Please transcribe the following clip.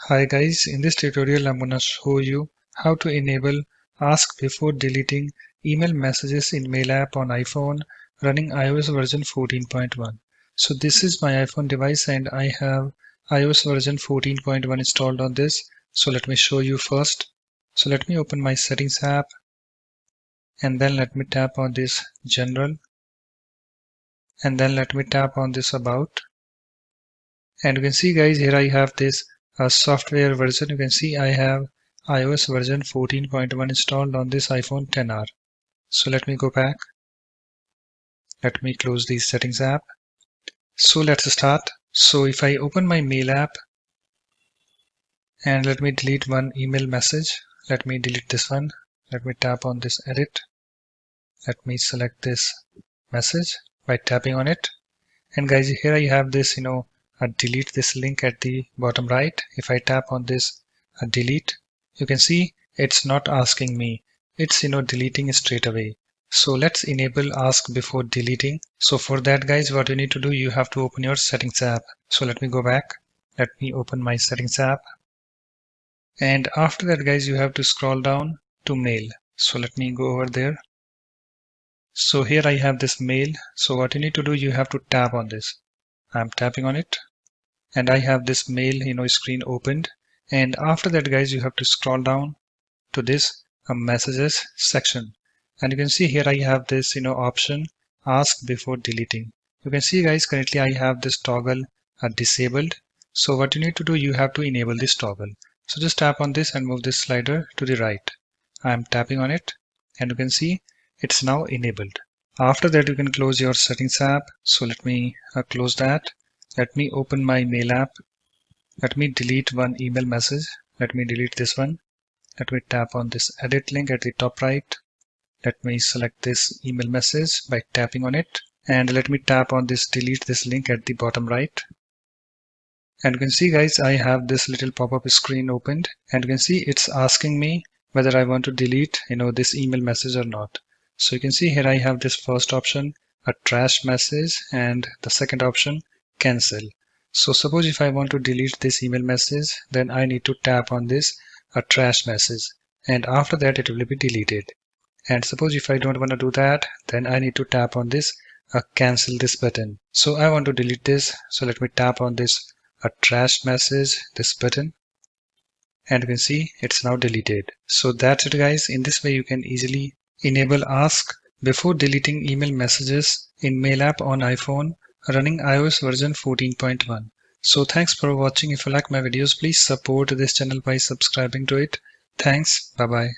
Hi guys, in this tutorial I'm gonna show you how to enable ask before deleting email messages in Mail app on iPhone running iOS version 14.1. So this is my iPhone device and I have iOS version 14.1 installed on this. So let me show you first. So let me open my settings app and then let me tap on this general and then let me tap on this about. And you can see guys, here I have this software version. You can see I have iOS version 14.1 installed on this iPhone 10R. So let me go back. Let me close the settings app. So let's start. So if I open my mail app and let me delete one email message. Let me delete this one. Let me tap on this edit. Let me select this message by tapping on it. And guys, here I have this, delete this link at the bottom right. If I tap on this delete, you can see it's not asking me. It's, deleting straight away. So let's enable ask before deleting. So for that guys, what you need to do, you have to open your settings app. So let me go back. Let me open my settings app. And after that guys, you have to scroll down to mail. So let me go over there. So here I have this mail. So what you need to do, you have to tap on this. I'm tapping on it and I have this mail screen opened, and after that guys you have to scroll down to this messages section, and you can see here I have this option ask before deleting. You can see guys, currently I have this toggle disabled. So what you need to do, you have to enable this toggle. So just tap on this and move this slider to the right. I'm tapping on it and you can see it's now enabled. After that you can close your settings app. So let me close that. Let me open my mail app. Let me delete one email message. Let me delete this one. Let me tap on this edit link at the top right. Let me select this email message by tapping on it. And let me tap on this delete this link at the bottom right. And you can see guys, I have this little pop-up screen opened, and you can see it's asking me whether I want to delete this email message or not. So you can see here I have this first option, a trash message, and the second option, cancel. So suppose if I want to delete this email message, then I need to tap on this a trash message, and after that it will be deleted. And suppose if I don't want to do that, then I need to tap on this cancel this button. So I want to delete this, so let me tap on this a trash message, this button, and you can see it's now deleted. So that's it guys. In this way you can easily enable ask before deleting email messages in Mail app on iPhone running iOS version 14.1. So thanks for watching. If you like my videos, please support this channel by subscribing to it. Thanks. Bye bye.